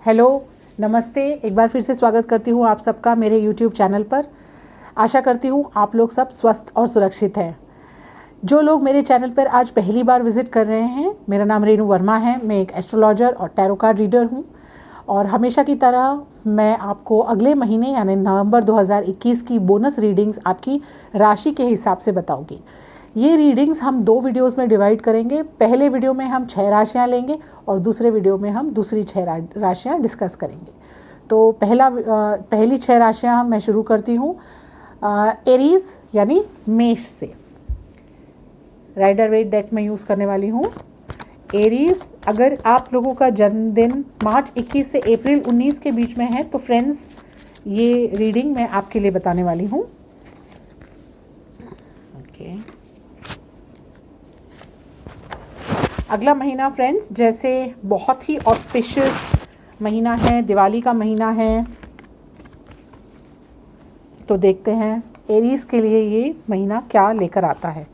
Hello, नमस्ते। एक बार फिर से स्वागत करती हूँ आप सबका मेरे YouTube चैनल पर। आशा करती हूँ आप लोग सब स्वस्थ और सुरक्षित हैं। जो लोग मेरे चैनल पर आज पहली बार विज़िट कर रहे हैं, मेरा नाम रेणु वर्मा है। मैं एक एस्ट्रोलॉजर और टैरो कार्ड रीडर हूँ और हमेशा की तरह मैं आपको अगले महीने यानी नवंबर 2021 की बोनस रीडिंग्स आपकी राशि के हिसाब से बताऊँगी। ये रीडिंग्स हम 2 वीडियोस में डिवाइड करेंगे। पहले वीडियो में हम 6 राशियाँ लेंगे और दूसरे वीडियो में हम दूसरी 6 राशियाँ डिस्कस करेंगे। तो पहली 6 राशियाँ मैं शुरू करती हूँ एरीज यानी मेष से। राइडर वेट डेक में यूज़ करने वाली हूँ। एरीज, अगर आप लोगों का जन्मदिन मार्च 21 से अप्रैल 19 के बीच में है तो फ्रेंड्स ये रीडिंग मैं आपके लिए बताने वाली हूँ। अगला महीना फ्रेंड्स जैसे बहुत ही ऑस्पिशियस महीना है, दिवाली का महीना है, तो देखते हैं एरीज के लिए ये महीना क्या लेकर आता है।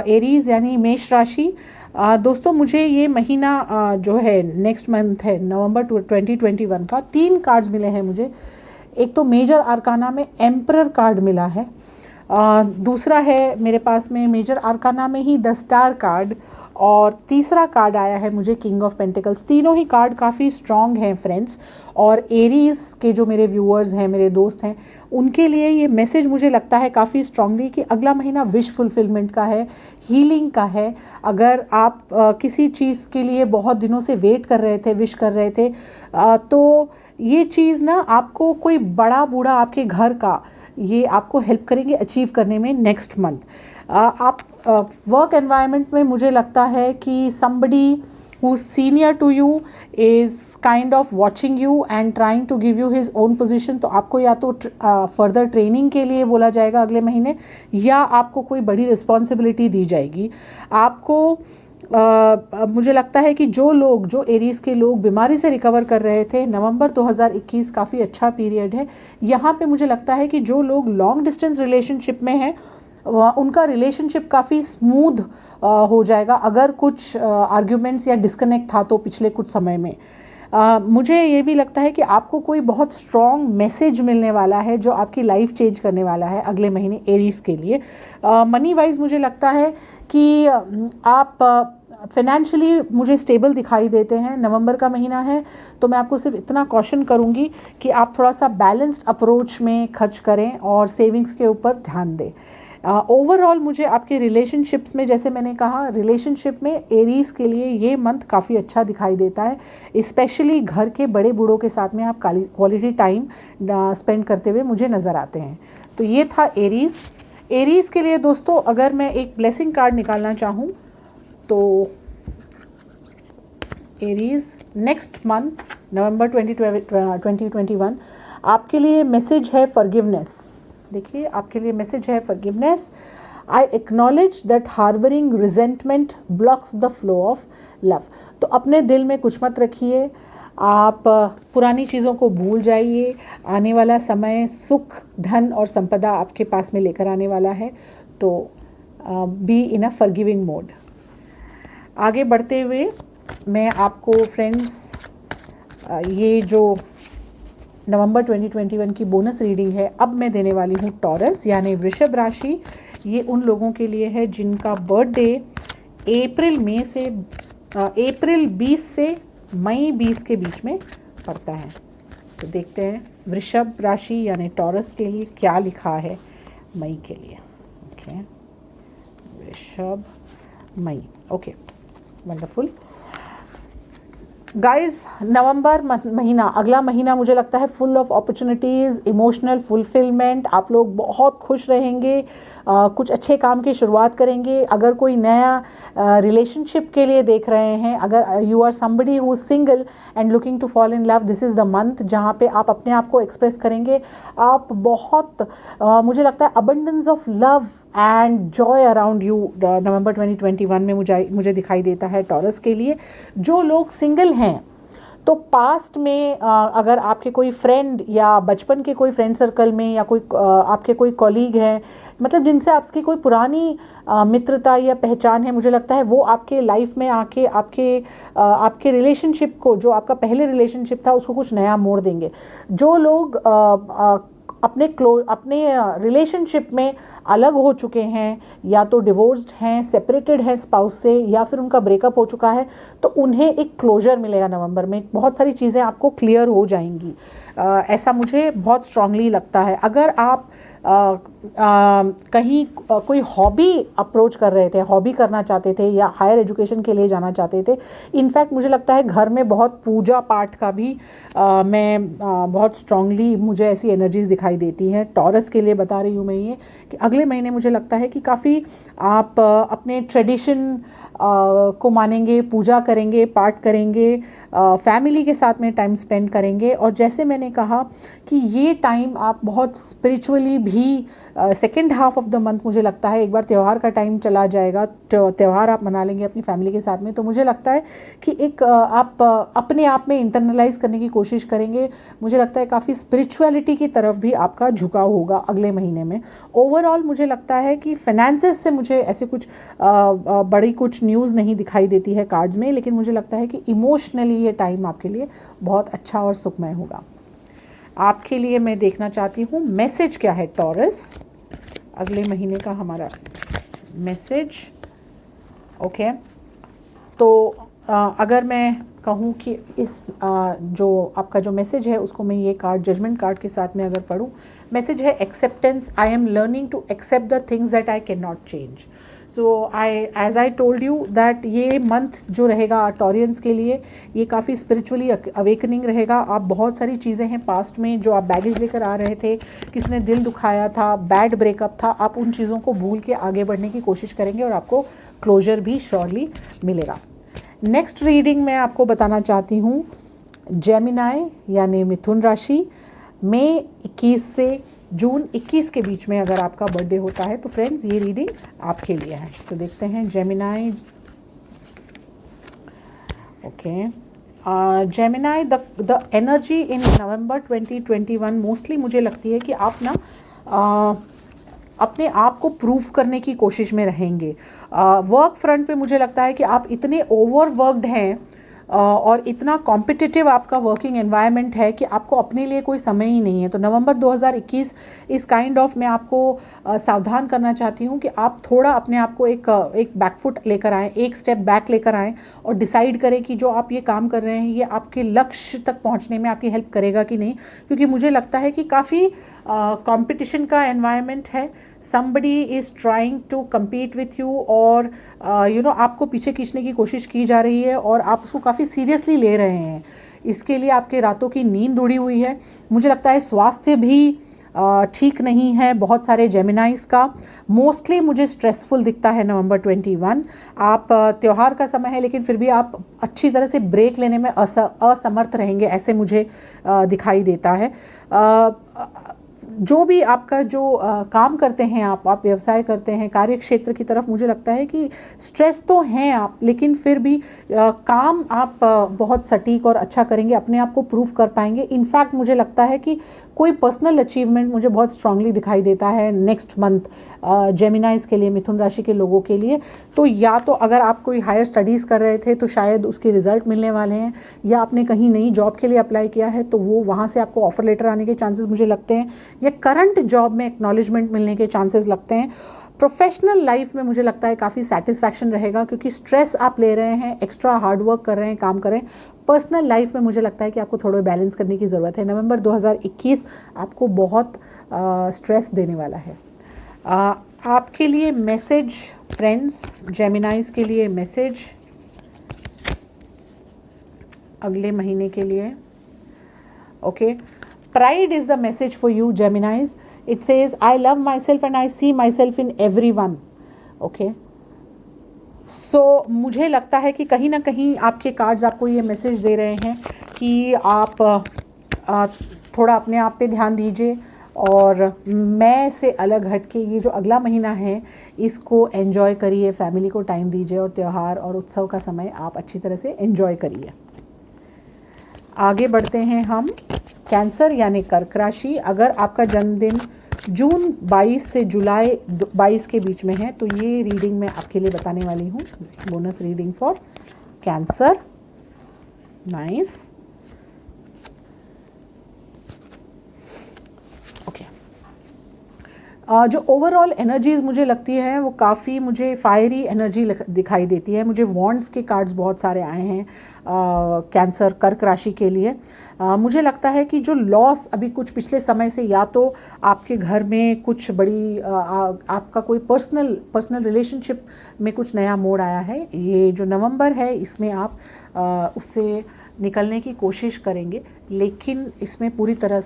एरीज यानी मेष राशि। दोस्तों मुझे ये महीना जो है नेक्स्ट मंथ है नवंबर 2021 का 3 कार्ड्स मिले हैं मुझे। एक तो मेजर आर्काना में एम्परर कार्ड मिला है, दूसरा है मेरे पास में मेजर आर्काना में ही द स्टार कार्ड, और तीसरा कार्ड आया है मुझे किंग ऑफ पेंटिकल्स। तीनों ही कार्ड काफ़ी स्ट्रॉन्ग हैं फ्रेंड्स। और एरीज के जो मेरे व्यूअर्स हैं, मेरे दोस्त हैं, उनके लिए ये मैसेज मुझे लगता है काफ़ी स्ट्रांगली कि अगला महीना विश फुलफिलमेंट का है, हीलिंग का है। अगर आप किसी चीज़ के लिए बहुत दिनों से वेट कर रहे थे, विश कर रहे थे, तो ये चीज़ ना आपको कोई बड़ा बूढ़ा आपके घर का ये आपको हेल्प करेंगे अचीव करने में नेक्स्ट मंथ। आप वर्क एनवायरनमेंट में मुझे लगता है कि somebody who's senior to you is kind of watching you and trying to give you his own position। तो आपको या तो फर्दर ट्रेनिंग के लिए बोला जाएगा अगले महीने, या आपको कोई बड़ी रिस्पॉन्सिबिलिटी दी जाएगी। आपको मुझे लगता है कि जो एरीज के लोग बीमारी से रिकवर कर रहे थे, नवंबर 2021 काफ़ी अच्छा पीरियड है। यहाँ पे मुझे लगता है कि जो लोग लॉन्ग डिस्टेंस रिलेशनशिप में हैं उनका रिलेशनशिप काफ़ी स्मूथ हो जाएगा। अगर कुछ आर्ग्यूमेंट्स या डिस्कनेक्ट था तो पिछले कुछ समय में मुझे ये भी लगता है कि आपको कोई बहुत स्ट्रॉन्ग मैसेज मिलने वाला है जो आपकी लाइफ चेंज करने वाला है अगले महीने एरीज के लिए। मनी वाइज मुझे लगता है कि आप फाइनेंशियली मुझे स्टेबल दिखाई देते हैं। नवंबर का महीना है तो मैं आपको सिर्फ इतना कॉशन करूंगी कि आप थोड़ा सा बैलेंस्ड अप्रोच में खर्च करें और सेविंग्स के ऊपर ध्यान दें। ओवरऑल मुझे आपके रिलेशनशिप्स में, जैसे मैंने कहा, रिलेशनशिप में एरीज के लिए ये मंथ काफ़ी अच्छा दिखाई देता है। स्पेशली घर के बड़े बूढ़ों के साथ में आप क्वालिटी टाइम स्पेंड करते हुए मुझे नज़र आते हैं। तो ये था एरीज। एरीज के लिए दोस्तों अगर मैं एक ब्लेसिंग कार्ड निकालना चाहूँ तो एरीज नेक्स्ट मंथ नवंबर 2021 आपके लिए मैसेज है फॉरगिवनेस। देखिए आपके लिए मैसेज है forgiveness. I acknowledge that harbouring resentment blocks the flow of love. तो अपने दिल में कुछ मत रखिए, आप पुरानी चीज़ों को भूल जाइए। आने वाला समय सुख, धन और संपदा आपके पास में लेकर आने वाला है। तो be in a forgiving mode. आगे बढ़ते हुए मैं आपको फ्रेंड्स ये जो नवंबर 2021 की बोनस रीडिंग है अब मैं देने वाली हूँ टॉरस यानी वृषभ राशि। ये उन लोगों के लिए है जिनका बर्थडे अप्रैल 20 से मई 20 के बीच में पड़ता है। तो देखते हैं वृषभ राशि यानी टॉरस के लिए क्या लिखा है मई के लिए। ओके, वृषभ मई। Okay, wonderful guys. नवंबर महीना, अगला महीना मुझे लगता है full of opportunities, emotional fulfilment. आप लोग बहुत खुश रहेंगे, कुछ अच्छे काम की शुरुआत करेंगे। अगर कोई नया रिलेशनशिप के लिए देख रहे हैं, अगर you are somebody who is single and looking to fall in love, this is the month जहाँ पे आप अपने आप को एक्सप्रेस करेंगे। आप बहुत मुझे लगता है abundance of love and joy around you November 2021 में मुझे दिखाई देता है टॉरस के लिए। जो लोग सिंगल हैं तो पास्ट में अगर आपके कोई फ्रेंड या बचपन के कोई फ्रेंड सर्कल में या कोई आपके कोई कॉलीग हैं, मतलब जिनसे आपकी कोई पुरानी मित्रता या पहचान है, मुझे लगता है वो आपके लाइफ में आके आपके रिलेशनशिप को, जो आपका पहले रिलेशनशिप था, उसको कुछ नया मोड़ देंगे। जो लोग अपने रिलेशनशिप में अलग हो चुके हैं, या तो डिवोर्स्ड हैं, सेपरेटेड हैं स्पाउस से, या फिर उनका ब्रेकअप हो चुका है, तो उन्हें एक क्लोजर मिलेगा नवंबर में। बहुत सारी चीज़ें आपको क्लियर हो जाएंगी, ऐसा मुझे बहुत स्ट्रांगली लगता है। अगर आप कहीं कोई हॉबी अप्रोच कर रहे थे, हॉबी करना चाहते थे, या हायर एजुकेशन के लिए जाना चाहते थे, इनफैक्ट मुझे लगता है घर में बहुत पूजा पाठ का भी बहुत स्ट्रांगली मुझे ऐसी एनर्जीज दिखाई देती हैं। टॉरस के लिए बता रही हूँ मैं ये कि अगले महीने मुझे लगता है कि काफ़ी आप अपने ट्रेडिशन को मानेंगे, पूजा करेंगे, पाठ करेंगे, फैमिली के साथ में टाइम स्पेंड करेंगे। और जैसे मैंने कहा कि ये टाइम आप बहुत स्पिरिचुअली भी second half of the month, मुझे लगता है एक बार त्यौहार का टाइम चला जाएगा, त्यौहार आप मना लेंगे अपनी फैमिली के साथ में, तो मुझे लगता है कि एक आप अपने आप में इंटरनलाइज करने की कोशिश करेंगे। मुझे लगता है काफ़ी स्पिरिचुअलिटी की तरफ भी आपका झुकाव होगा अगले महीने में। ओवरऑल मुझे लगता है कि फाइनेंसेस से मुझे ऐसे कुछ बड़ी कुछ न्यूज़ नहीं दिखाई देती है कार्ड्स में, लेकिन मुझे लगता है कि इमोशनली ये टाइम आपके लिए बहुत अच्छा और सुखमय होगा। आपके लिए मैं देखना चाहती हूँ मैसेज क्या है टॉरस, अगले महीने का हमारा मैसेज। ओके, तो अगर मैं कहूँ कि इस जो आपका जो मैसेज है उसको मैं ये कार्ड, जजमेंट कार्ड के साथ में अगर पढूं, मैसेज है acceptance. I am learning to accept the things that I can not change. So as I told you that ये मंथ जो रहेगा टॉरियंस के लिए, ये काफ़ी स्पिरिचुअली अवेकनिंग रहेगा। आप बहुत सारी चीज़ें हैं पास्ट में जो आप बैगेज लेकर आ रहे थे, किसी ने दिल दुखाया था, बैड ब्रेकअप था, आप उन चीज़ों को भूल के आगे बढ़ने की कोशिश करेंगे और आपको क्लोजर भी श्योरली मिलेगा। नेक्स्ट रीडिंग मैं आपको बताना चाहती हूँ जेमिनाई यानी मिथुन राशि। मई 21 से जून 21 के बीच में अगर आपका बर्थडे होता है तो फ्रेंड्स ये रीडिंग आपके लिए है। तो देखते हैं Gemini. Okay, Gemini, the energy in November 2021 mostly मुझे लगती है कि आप ना अपने आप को प्रूव करने की कोशिश में रहेंगे। वर्क फ्रंट पे मुझे लगता है कि आप इतने ओवरवर्कड हैं और इतना कॉम्पिटिटिव आपका वर्किंग एनवायरनमेंट है कि आपको अपने लिए कोई समय ही नहीं है। तो नवंबर 2021 इस काइंड ऑफ मैं आपको सावधान करना चाहती हूँ कि आप थोड़ा अपने आप को एक बैकफुट लेकर आएँ, एक स्टेप बैक लेकर आएँ और डिसाइड करें कि जो आप ये काम कर रहे हैं ये आपके लक्ष्य तक पहुँचने में आपकी हेल्प करेगा कि नहीं। क्योंकि मुझे लगता है कि काफ़ी कंपटीशन का एनवायरनमेंट है, somebody is trying to compete with you और आपको पीछे खींचने की कोशिश की जा रही है और आप उसको काफ़ी सीरियसली ले रहे हैं। इसके लिए आपके रातों की नींद उड़ी हुई है। मुझे लगता है स्वास्थ्य भी ठीक नहीं है बहुत सारे जेमिनाइज का। मोस्टली मुझे स्ट्रेसफुल दिखता है नवंबर 21। आप त्यौहार का समय है लेकिन फिर भी आप अच्छी तरह से ब्रेक लेने में असमर्थ रहेंगे, ऐसे मुझे दिखाई देता है। जो भी आपका जो काम करते हैं, आप व्यवसाय करते हैं, कार्य क्षेत्र की तरफ मुझे लगता है कि स्ट्रेस तो हैं आप, लेकिन फिर भी काम आप बहुत सटीक और अच्छा करेंगे, अपने आप को प्रूव कर पाएंगे। इनफैक्ट मुझे लगता है कि कोई पर्सनल अचीवमेंट मुझे बहुत स्ट्रांगली दिखाई देता है नेक्स्ट मंथ जेमिनाइज के लिए, मिथुन राशि के लोगों के लिए। तो या तो अगर आप कोई हायर स्टडीज़ कर रहे थे तो शायद उसके रिजल्ट मिलने वाले हैं, या आपने कहीं नई जॉब के लिए अप्लाई किया है तो वो वहाँ से आपको ऑफर लेटर आने के चांसेस मुझे लगते हैं, या करंट जॉब में एक्नॉलेजमेंट मिलने के चांसेस लगते हैं। प्रोफेशनल लाइफ में मुझे लगता है काफ़ी सेटिस्फैक्शन रहेगा क्योंकि स्ट्रेस आप ले रहे हैं, एक्स्ट्रा हार्ड वर्क कर रहे हैं, काम कर रहे हैं। पर्सनल लाइफ में मुझे लगता है कि आपको थोड़ा बैलेंस करने की ज़रूरत है। नवंबर 2021 आपको बहुत स्ट्रेस देने वाला है। आपके लिए मैसेज फ्रेंड्स, जेमिनाइज के लिए मैसेज अगले महीने के लिए। Okay, pride is the message for you Geminis. It says I love myself and I see myself in everyone. Okay, so मुझे लगता है कि कहीं ना कहीं आपके कार्ड्स आपको ये मैसेज दे रहे हैं कि आप थोड़ा अपने आप पे ध्यान दीजिए और मैं से अलग हट के ये जो अगला महीना है इसको एंजॉय करिए, फैमिली को टाइम दीजिए और त्यौहार और उत्सव का समय आप अच्छी तरह से एंजॉय करिए। आगे बढ़ते हैं हम कैंसर यानी कर्क राशि। अगर आपका जन्मदिन जून 22 से जुलाई 22 के बीच में है तो ये रीडिंग मैं आपके लिए बताने वाली हूँ। Bonus reading for cancer. Nice. Okay. जो ओवरऑल एनर्जीज़ मुझे लगती है वो काफ़ी मुझे फायरी एनर्जी दिखाई देती है। मुझे वॉन्ड्स के कार्ड्स बहुत सारे आए हैं कैंसर कर्क राशि के लिए। मुझे लगता है कि जो लॉस अभी कुछ पिछले समय से, या तो आपके घर में कुछ बड़ी आपका कोई पर्सनल रिलेशनशिप में कुछ नया मोड़ आया है, ये जो नवंबर है इसमें आप उससे निकलने की कोशिश करेंगे, लेकिन इसमें पूरी तरह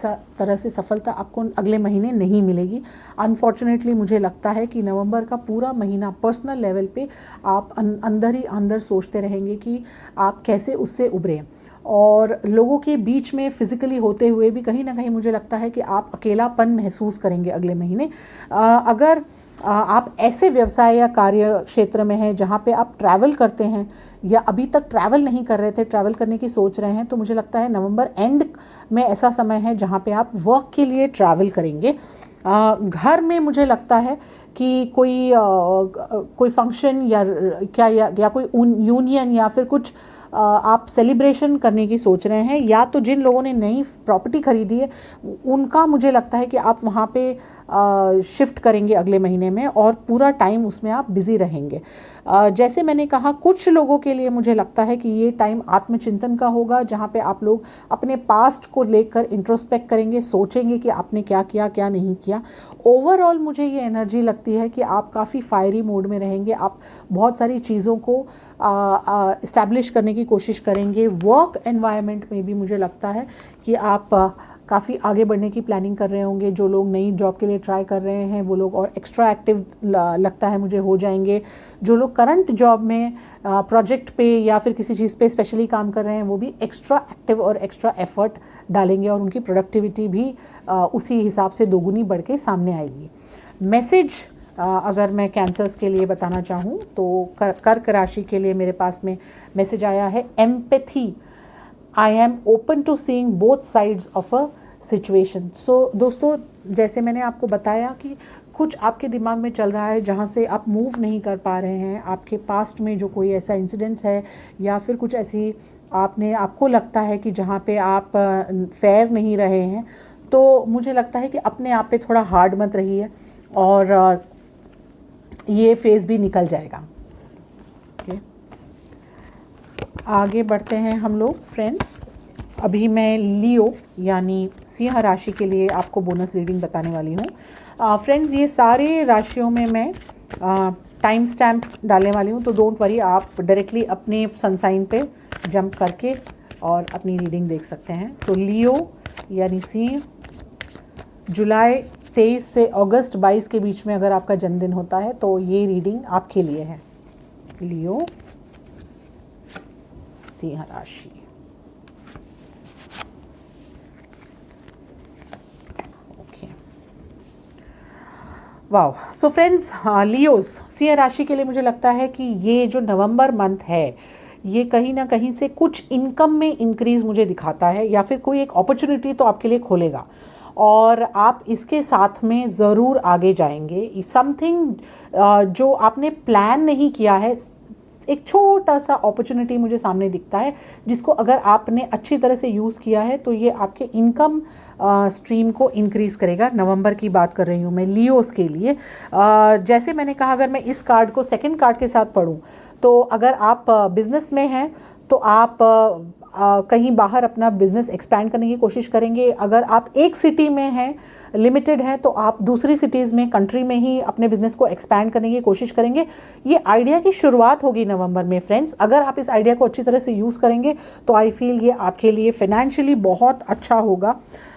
से सफलता आपको अगले महीने नहीं मिलेगी। अनफॉर्चुनेटली मुझे लगता है कि नवंबर का पूरा महीना पर्सनल लेवल पे आप अंदर ही अंदर सोचते रहेंगे कि आप कैसे उससे उभरें, और लोगों के बीच में फिज़िकली होते हुए भी कहीं ना कहीं मुझे लगता है कि आप अकेलापन महसूस करेंगे अगले महीने। अगर आप ऐसे व्यवसाय या कार्य क्षेत्र में हैं जहाँ पे आप ट्रैवल करते हैं या अभी तक ट्रैवल नहीं कर रहे थे, ट्रैवल करने की सोच रहे हैं, तो मुझे लगता है नवंबर एंड में ऐसा समय है जहाँ पे आप वर्क के लिए ट्रैवल करेंगे। घर में मुझे लगता है कि कोई फंक्शन या कोई यूनियन या फिर कुछ आप सेलिब्रेशन करने की सोच रहे हैं, या तो जिन लोगों ने नई प्रॉपर्टी खरीदी है उनका मुझे लगता है कि आप वहाँ पे शिफ्ट करेंगे अगले महीने में, और पूरा टाइम उसमें आप बिज़ी रहेंगे। जैसे मैंने कहा, कुछ लोगों के लिए मुझे लगता है कि ये टाइम आत्मचिंतन का होगा, जहाँ पे आप लोग अपने पास्ट को लेकर इंट्रोस्पेक्ट करेंगे, सोचेंगे कि आपने क्या किया क्या नहीं किया। ओवरऑल मुझे ये एनर्जी लगती है कि आप काफ़ी फायरी मोड में रहेंगे। आप बहुत सारी चीज़ों को इस्टेब्लिश करने की कोशिश करेंगे। वर्क एनवायरनमेंट में भी मुझे लगता है कि आप काफ़ी आगे बढ़ने की प्लानिंग कर रहे होंगे। जो लोग नई जॉब के लिए ट्राई कर रहे हैं वो लोग और एक्स्ट्रा एक्टिव लगता है मुझे हो जाएंगे। जो लोग करंट जॉब में प्रोजेक्ट पे या फिर किसी चीज़ पे स्पेशली काम कर रहे हैं वो भी एक्स्ट्रा एक्टिव और एक्स्ट्रा एफर्ट डालेंगे, और उनकी प्रोडक्टिविटी भी उसी हिसाब से दोगुनी बढ़ के सामने आएगी। मैसेज अगर मैं कैंसर्स के लिए बताना चाहूँ तो कर्क राशि के लिए मेरे पास में मैसेज आया है, empathy, I am open to seeing both sides of a situation. So दोस्तों, जैसे मैंने आपको बताया कि कुछ आपके दिमाग में चल रहा है जहाँ से आप मूव नहीं कर पा रहे हैं, आपके पास्ट में जो कोई ऐसा इंसिडेंट्स है या फिर कुछ ऐसी आपको लगता है कि जहाँ पे आप फेयर नहीं रहे हैं, तो मुझे लगता है कि अपने आप पे थोड़ा हार्ड मत रहिए, और ये फेज़ भी निकल जाएगा। ओके, आगे बढ़ते हैं हम लोग फ्रेंड्स। अभी मैं लियो यानी सिंह राशि के लिए आपको बोनस रीडिंग बताने वाली हूँ। फ्रेंड्स, ये सारे राशियों में मैं टाइम स्टैम्प डालने वाली हूँ, तो डोंट वरी, आप डायरेक्टली अपने सनसाइन पे जंप करके और अपनी रीडिंग देख सकते हैं। तो लियो यानी सिंह, जुलाई 23 से अगस्त 22 के बीच में अगर आपका जन्मदिन होता है तो ये रीडिंग आपके लिए है। लियो, सिंह राशि। Okay, wow. So friends, Leos Singh राशि के लिए मुझे लगता है कि ये जो नवंबर मंथ है ये कहीं ना कहीं से कुछ इनकम में इंक्रीज़ मुझे दिखाता है, या फिर कोई एक अपॉर्चुनिटी तो आपके लिए खोलेगा और आप इसके साथ में ज़रूर आगे जाएंगे। समथिंग जो आपने प्लान नहीं किया है, एक छोटा सा अपॉर्चुनिटी मुझे सामने दिखता है, जिसको अगर आपने अच्छी तरह से यूज़ किया है तो ये आपके इनकम स्ट्रीम को इंक्रीज़ करेगा। नवंबर की बात कर रही हूँ मैं लियोस के लिए। जैसे मैंने कहा, अगर मैं इस कार्ड को सेकंड कार्ड के साथ पढूं तो अगर आप बिज़नेस में हैं तो आप कहीं बाहर अपना बिज़नेस एक्सपैंड करने की कोशिश करेंगे। अगर आप एक सिटी में हैं, लिमिटेड हैं, तो आप दूसरी सिटीज़ में, कंट्री में ही अपने बिज़नेस को एक्सपैंड करने की कोशिश करेंगे। ये आइडिया की शुरुआत होगी नवंबर में फ्रेंड्स। अगर आप इस आइडिया को अच्छी तरह से यूज़ करेंगे तो आई फील ये आपके लिए फाइनेंशियली बहुत अच्छा होगा।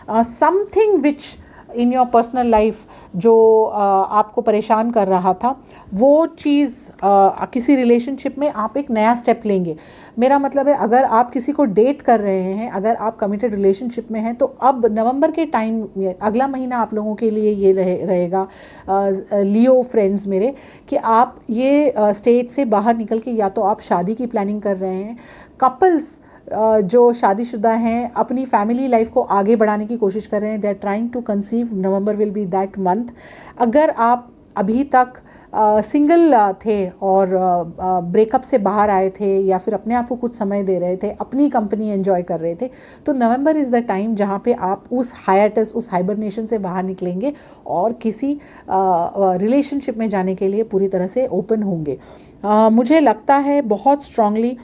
Something which in your personal life जो आपको परेशान कर रहा था, वो चीज़ किसी रिलेशनशिप में आप एक नया स्टेप लेंगे। मेरा मतलब है, अगर आप किसी को डेट कर रहे हैं, अगर आप कमिटेड रिलेशनशिप में हैं, तो अब नवंबर के टाइम, अगला महीना आप लोगों के लिए ये रहेगा लियो फ्रेंड्स मेरे, कि आप ये स्टेट से बाहर निकल के या तो आप शादी की प्लानिंग कर रहे हैं, कपल्स जो शादीशुदा हैं अपनी फैमिली लाइफ को आगे बढ़ाने की कोशिश कर रहे हैं, they are trying to conceive, November will be that month. अगर आप अभी तक सिंगल थे और ब्रेकअप से बाहर आए थे या फिर अपने आप को कुछ समय दे रहे थे, अपनी कंपनी एंजॉय कर रहे थे, तो नवंबर इज़ द टाइम जहाँ पे आप उस हायटस, उस हाइबरनेशन से बाहर निकलेंगे और किसी रिलेशनशिप में जाने के लिए पूरी तरह से ओपन होंगे। मुझे लगता है बहुत स्ट्रांगली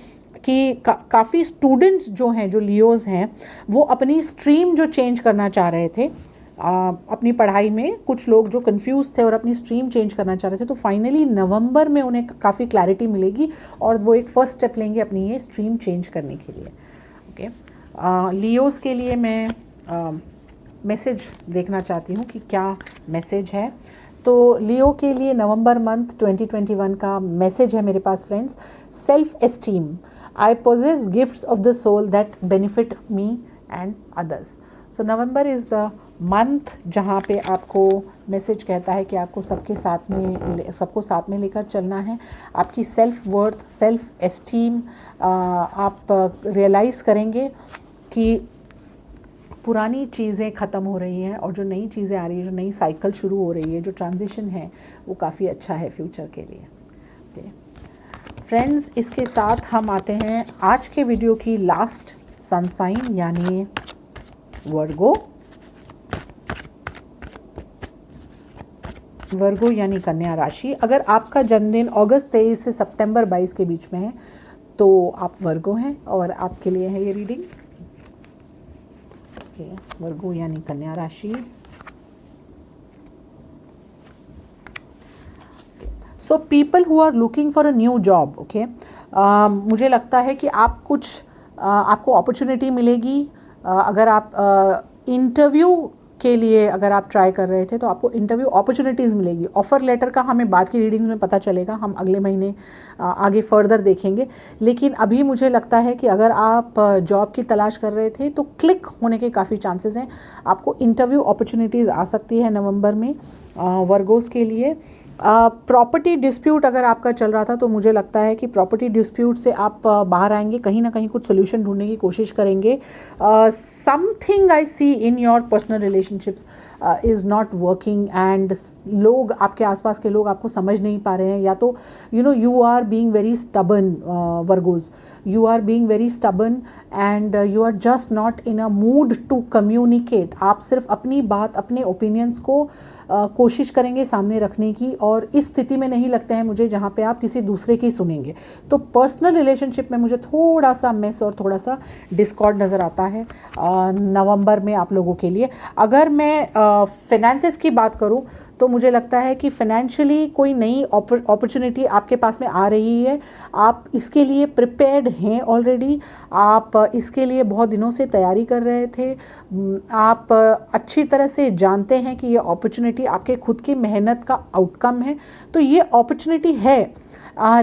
कि काफ़ी स्टूडेंट्स जो हैं, जो लियोज़ हैं, वो अपनी स्ट्रीम जो चेंज करना चाह रहे थे अपनी पढ़ाई में, कुछ लोग जो कंफ्यूज थे और अपनी स्ट्रीम चेंज करना चाह रहे थे, तो फाइनली नवंबर में उन्हें काफ़ी क्लैरिटी मिलेगी और वो एक फ़र्स्ट स्टेप लेंगे अपनी ये स्ट्रीम चेंज करने के लिए। ओके, लियोज़ के लिए मैं मैसेज देखना चाहती हूँ कि क्या मैसेज है। तो लियो के लिए नवंबर मंथ 2021 का मैसेज है मेरे पास friends, self esteem, I possess gifts of the soul that benefit me and others. So November is the month जहाँ पे आपको मैसेज कहता है कि आपको सबको साथ में लेकर चलना है। आपकी सेल्फ वर्थ, सेल्फ एस्टीम आप रियलाइज़ करेंगे कि पुरानी चीज़ें ख़त्म हो रही हैं और जो नई चीज़ें आ रही हैं, जो नई साइकिल शुरू हो रही है, जो ट्रांजिशन है, वो काफ़ी अच्छा है फ्यूचर के लिए। ओके फ्रेंड्स, इसके साथ हम आते हैं आज के वीडियो की लास्ट सन साइन यानी वर्गो। वर्गो यानी कन्या राशि। अगर आपका जन्मदिन अगस्त 23 से सितंबर 22 के बीच में है तो आप वर्गो हैं और आपके लिए है ये रीडिंग। वर्गो यानी कन्या राशि। So people who are looking for a new job, okay, मुझे लगता है कि आपको अपॉर्चुनिटी मिलेगी। अगर आप इंटरव्यू के लिए अगर आप ट्राई कर रहे थे तो आपको इंटरव्यू अपॉर्चुनिटीज़ मिलेगी। ऑफ़र लेटर का हमें बाद की रीडिंग्स में पता चलेगा, हम अगले महीने आगे फर्दर देखेंगे। लेकिन अभी मुझे लगता है कि अगर आप जॉब की तलाश कर रहे थे तो क्लिक होने के काफ़ी चांसेस हैं। आपको इंटरव्यू अपॉर्चुनिटीज़ आ सकती है नवंबर में वर्गोस के लिए। प्रॉपर्टी डिस्प्यूट अगर आपका चल रहा था तो मुझे लगता है कि प्रॉपर्टी डिस्प्यूट से आप बाहर आएंगे, कहीं ना कहीं कुछ सोल्यूशन ढूंढने की कोशिश करेंगे। Something I see in your personal relationships is not working and लोग, आपके आसपास के लोग आपको समझ नहीं पा रहे हैं, या तो you are being very stubborn Virgos, you are being very stubborn and you are just not in a mood to communicate. आप सिर्फ अपनी बात, अपने ओपिनियंस को कोशिश करेंगे सामने रखने की, और इस स्थिति में नहीं लगता है मुझे जहाँ पे आप किसी दूसरे की सुनेंगे। तो पर्सनल रिलेशनशिप में मुझे थोड़ा सा मेस और थोड़ा सा डिस्कॉर्ड नज़र आता है नवंबर में आप लोगों के लिए। अगर मैं फाइनेंसेस की बात करूँ तो मुझे लगता है कि फाइनेंशियली कोई नई अपॉर्चुनिटी आपके पास में आ रही है। आप इसके लिए प्रिपेयर्ड हैं ऑलरेडी, आप इसके लिए बहुत दिनों से तैयारी कर रहे थे। आप अच्छी तरह से जानते हैं कि ये अपॉर्चुनिटी आपके खुद की मेहनत का आउटकम है। तो ये अपॉर्चुनिटी है,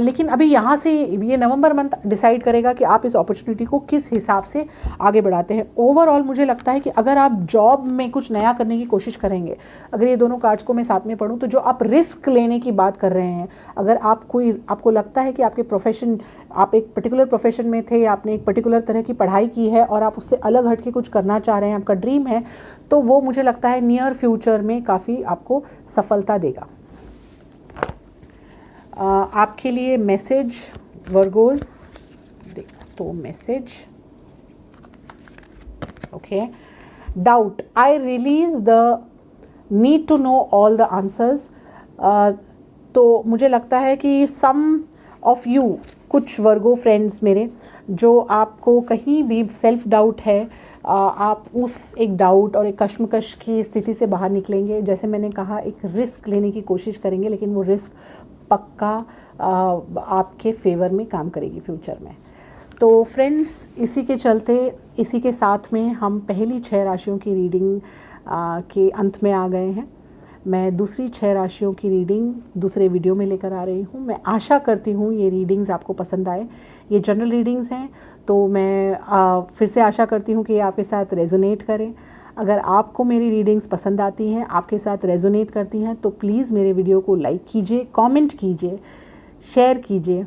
लेकिन अभी यहाँ से ये नवंबर मंथ डिसाइड करेगा कि आप इस अपॉर्चुनिटी को किस हिसाब से आगे बढ़ाते हैं। ओवरऑल मुझे लगता है कि अगर आप जॉब में कुछ नया करने की कोशिश करेंगे, अगर ये दोनों कार्ड्स को मैं साथ में पढूं, तो जो आप रिस्क लेने की बात कर रहे हैं, अगर आपको लगता है कि आपके प्रोफेशन, आप एक पर्टिकुलर प्रोफेशन में थे, आपने एक पर्टिकुलर तरह की पढ़ाई की है और आप उससे अलग हट के कुछ करना चाह रहे हैं, आपका ड्रीम है, तो वो मुझे लगता है नियर फ्यूचर में काफ़ी आपको सफलता देगा। आपके लिए मैसेज वर्गोस, तो message, okay, doubt, I release the need to know all the answers. तो मुझे लगता है कि सम ऑफ यू, कुछ वर्गो फ्रेंड्स मेरे, जो आपको कहीं भी सेल्फ डाउट है, आप उस एक डाउट और एक कश्मकश की स्थिति से बाहर निकलेंगे। जैसे मैंने कहा, एक रिस्क लेने की कोशिश करेंगे, लेकिन वो रिस्क पक्का आपके फेवर में काम करेगी फ्यूचर में। तो फ्रेंड्स, इसी के चलते, इसी के साथ में हम पहली 6 राशियों की रीडिंग के अंत में आ गए हैं। मैं दूसरी 6 राशियों की रीडिंग दूसरे वीडियो में लेकर आ रही हूँ। मैं आशा करती हूँ ये रीडिंग्स आपको पसंद आए। ये जनरल रीडिंग्स हैं, तो मैं फिर से आशा करती हूँ कि ये आपके साथ रेजोनेट करें। अगर आपको मेरी रीडिंग्स पसंद आती हैं, आपके साथ रेजोनेट करती हैं, तो प्लीज़ मेरे वीडियो को लाइक कीजिए, कमेंट कीजिए, शेयर कीजिए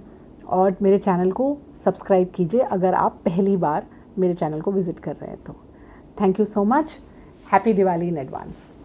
और मेरे चैनल को सब्सक्राइब कीजिए अगर आप पहली बार मेरे चैनल को विज़िट कर रहे हैं तो। Thank you so much. Happy Diwali in advance.